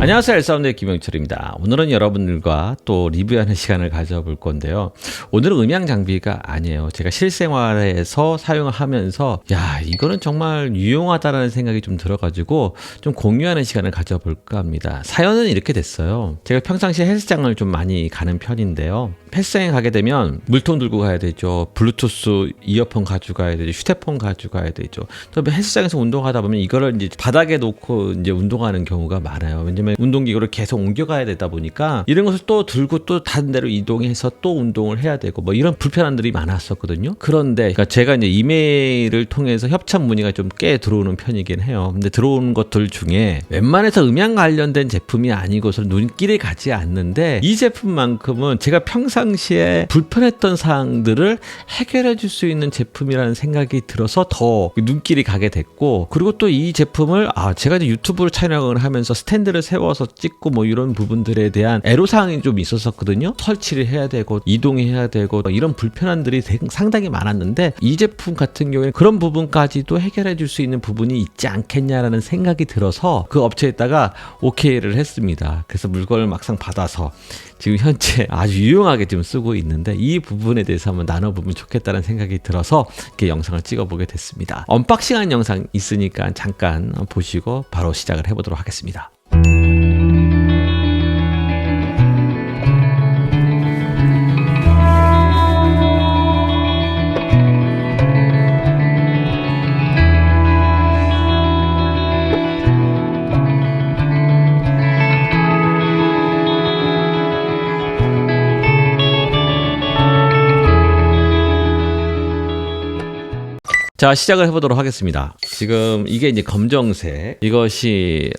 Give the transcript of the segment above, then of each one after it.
안녕하세요. 엘사운드의 김영철입니다. 오늘은 여러분들과 또 리뷰하는 시간을 가져볼 건데요. 오늘은 음향 장비가 아니에요. 제가 실생활에서 사용을 하면서 이거는 정말 유용하다라는 생각이 좀 들어가지고 좀 공유하는 시간을 가져볼까 합니다. 사연은 이렇게 됐어요. 제가 평상시에 헬스장을 좀 많이 가는 편인데요. 헬스장에 가게 되면 물통 들고 가야 되죠. 블루투스 이어폰 가져가야 되죠. 휴대폰 가져가야 되죠. 또 헬스장에서 운동하다 보면 이거를 이제 바닥에 놓고 이제 운동하는 경우가 많아요. 왜냐면 운동기구를 계속 옮겨가야 되다 보니까 이런 것을 또 들고 또 다른 데로 이동해서 또 운동을 해야 되고 뭐 이런 불편함들이 많았었거든요. 그런데 그러니까 제가 이제 이메일을 통해서 협찬 문의가 좀 꽤 들어오는 편이긴 해요. 근데 들어오는 것들 중에 웬만해서 음향 관련된 제품이 아니고서 눈길이 가지 않는데 이 제품만큼은 제가 평상시에 불편했던 사항들을 해결해 줄 수 있는 제품이라는 생각이 들어서 더 눈길이 가게 됐고, 그리고 또 이 제품을 제가 이제 유튜브로 촬영을 하면서 스탠드를 세워서 찍고 뭐 이런 부분들에 대한 애로사항이 좀 있었거든요. 설치를 해야 되고 이동해야 되고 이런 불편함들이 상당히 많았는데 이 제품 같은 경우에는 그런 부분까지도 해결해 줄 수 있는 부분이 있지 않겠냐라는 생각이 들어서 그 업체에다가 오케이를 했습니다. 그래서 물건을 막상 받아서 지금 현재 아주 유용하게 지금 쓰고 있는데 이 부분에 대해서 한번 나눠보면 좋겠다는 생각이 들어서 이렇게 영상을 찍어보게 됐습니다. 언박싱한 영상 있으니까 잠깐 보시고 바로 시작을 해보도록 하겠습니다. 자, 시작을 해보도록 하겠습니다. 지금 이게 이제 검정색, 이것이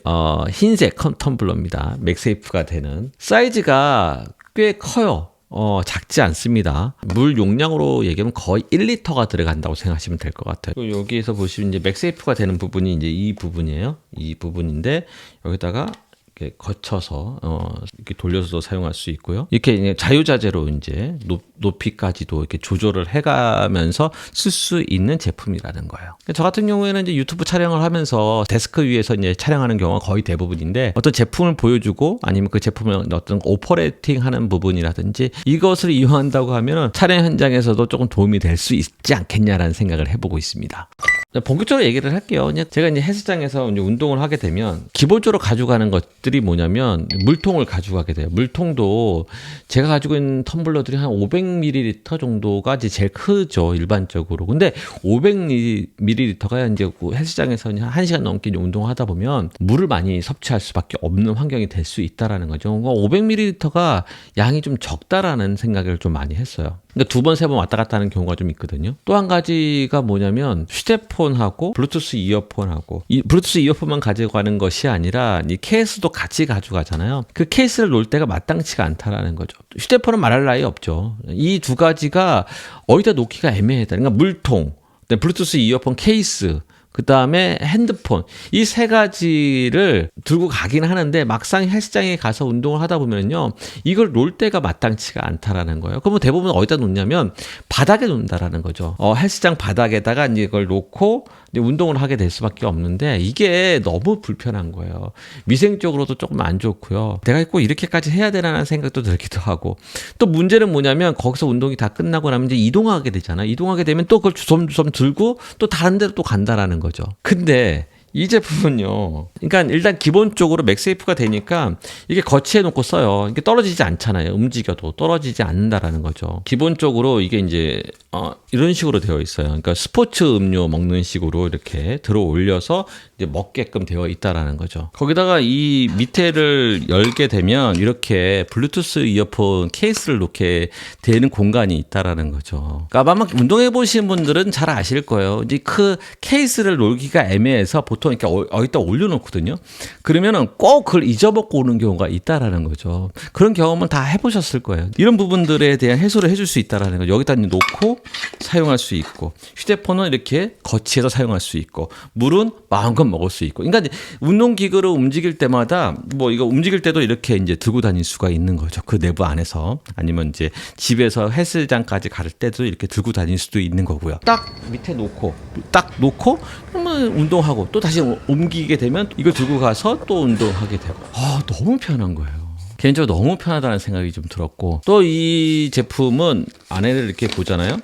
흰색 텀블러입니다. 맥세이프가 되는 사이즈가 꽤 커요. 작지 않습니다. 물 용량으로 얘기하면 거의 1리터가 들어간다고 생각하시면 될 것 같아요. 여기에서 보시면 이제 맥세이프가 되는 부분이 이제 이 부분이에요. 이 부분인데 여기다가 이렇게 거쳐서 이렇게 돌려서도 사용할 수 있고요. 이렇게 자유자재로 이제 높이까지도 이렇게 조절을 해가면서 쓸 수 있는 제품이라는 거예요. 저 같은 경우에는 이제 유튜브 촬영을 하면서 데스크 위에서 이제 촬영하는 경우가 거의 대부분인데, 어떤 제품을 보여주고 아니면 그 제품을 어떤 오퍼레이팅하는 부분이라든지 이것을 이용한다고 하면 촬영 현장에서도 조금 도움이 될 수 있지 않겠냐라는 생각을 해보고 있습니다. 본격적으로 얘기를 할게요. 제가 이제 헬스장에서 이제 운동을 하게 되면 기본적으로 가져가는 것들이 뭐냐면 물통을 가져가게 돼요. 물통도 제가 가지고 있는 텀블러들이 한 500ml 정도가 이제 제일 크죠, 일반적으로. 근데 500ml가 이제 헬스장에서 1시간 넘게 운동을 하다 보면 물을 많이 섭취할 수밖에 없는 환경이 될 수 있다라는 거죠. 500ml가 양이 좀 적다라는 생각을 좀 많이 했어요. 그러니까 2번, 3번 왔다 갔다 하는 경우가 좀 있거든요. 또 한 가지가 뭐냐면 휴대폰하고 블루투스 이어폰하고, 이 블루투스 이어폰만 가져가는 것이 아니라 이 케이스도 같이 가져가잖아요. 그 케이스를 놓을 때가 마땅치가 않다라는 거죠. 휴대폰은 말할 나위 없죠. 이 두 가지가 어디다 놓기가 애매하다. 그러니까 물통, 블루투스 이어폰 케이스, 그 다음에 핸드폰, 이 세 가지를 들고 가긴 하는데 막상 헬스장에 가서 운동을 하다 보면요, 이걸 놓을 때가 마땅치가 않다라는 거예요. 그러면 대부분 어디다 놓냐면 바닥에 놓는다라는 거죠. 헬스장 바닥에다가 이제 이걸 놓고 이제 운동을 하게 될 수밖에 없는데 이게 너무 불편한 거예요. 위생적으로도 조금 안 좋고요. 내가 꼭 이렇게까지 해야 되나라는 생각도 들기도 하고, 또 문제는 뭐냐면 거기서 운동이 다 끝나고 나면 이제 이동하게 되잖아요. 이동하게 되면 또 그걸 주섬주섬 들고 또 다른 데로 또 간다라는 거죠. 근데 이 제품은요, 그러니까 일단 기본적으로 맥세이프가 되니까 이게 거치해 놓고 써요. 이게 떨어지지 않잖아요. 움직여도 떨어지지 않는다라는 거죠. 기본적으로 이게 이제 이런 식으로 되어 있어요. 그러니까 스포츠 음료 먹는 식으로 이렇게 들어 올려서 이제 먹게끔 되어 있다라는 거죠. 거기다가 이 밑에를 열게 되면 이렇게 블루투스 이어폰 케이스를 놓게 되는 공간이 있다라는 거죠. 그러니까 아마 운동해 보신 분들은 잘 아실 거예요. 이제 그 케이스를 놓기가 애매해서 보통 이렇게 어디다 올려놓거든요. 그러면은 꼭 그걸 잊어먹고 오는 경우가 있다라는 거죠. 그런 경험은 다 해보셨을 거예요. 이런 부분들에 대한 해소를 해줄 수 있다라는 거죠. 여기다 놓고 사용할 수 있고, 휴대폰은 이렇게 거치해서 사용할 수 있고, 물은 마음껏 먹을 수 있고. 그러니까 운동기구를 움직일 때마다 뭐 이거 움직일 때도 이렇게 이제 들고 다닐 수가 있는 거죠. 그 내부 안에서. 아니면 이제 집에서 헬스장까지 갈 때도 이렇게 들고 다닐 수도 있는 거고요. 딱 밑에 놓고 그러면 운동하고 또 다시 다시 옮기게 되면 이걸 들고 가서 또 운동하게 되고 너무 편한 거예요. 개인적으로 너무 편하다는 생각이 좀 들었고, 또 이 제품은 안에를 이렇게 보잖아요.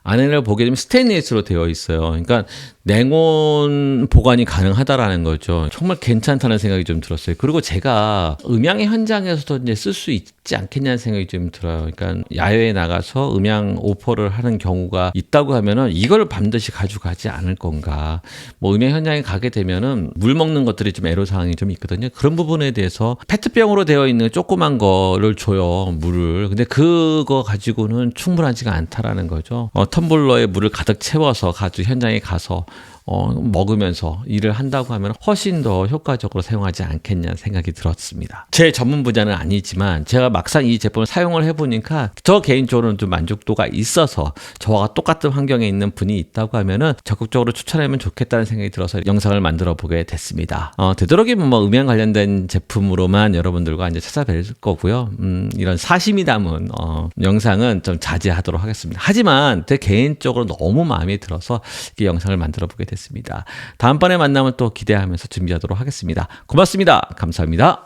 안에를 보게 되면 스테인리스로 되어 있어요. 그러니까 냉온 보관이 가능하다라는 거죠. 정말 괜찮다는 생각이 좀 들었어요. 그리고 제가 음향의 현장에서도 이제 쓸 수 있지 않겠냐는 생각이 좀 들어요. 그러니까 야외에 나가서 음향 오퍼를 하는 경우가 있다고 하면은 이걸 반드시 가져가지 않을 건가. 뭐 음향 현장에 가게 되면은 물 먹는 것들이 좀 애로사항이 좀 있거든요. 그런 부분에 대해서 페트병으로 되어 있는 조그만 거를 줘요. 물을. 근데 그거 가지고는 충분하지가 않다라는 거죠. 텀블러에 물을 가득 채워서 가지고 현장에 가서 먹으면서 일을 한다고 하면 훨씬 더 효과적으로 사용하지 않겠냐는 생각이 들었습니다. 제 전문 분야는 아니지만 제가 막상 이 제품을 사용을 해보니까 저 개인적으로는 좀 만족도가 있어서 저와 똑같은 환경에 있는 분이 있다고 하면은 적극적으로 추천하면 좋겠다는 생각이 들어서 영상을 만들어 보게 됐습니다. 되도록이면 뭐 음향 관련된 제품으로만 여러분들과 이제 찾아뵐 거고요. 이런 사심이 담은 영상은 좀 자제하도록 하겠습니다. 하지만 제 개인적으로 너무 마음에 들어서 이 영상을 만들어 보게 됐습니다. 다음번에 만나면 또 기대하면서 준비하도록 하겠습니다. 고맙습니다. 감사합니다.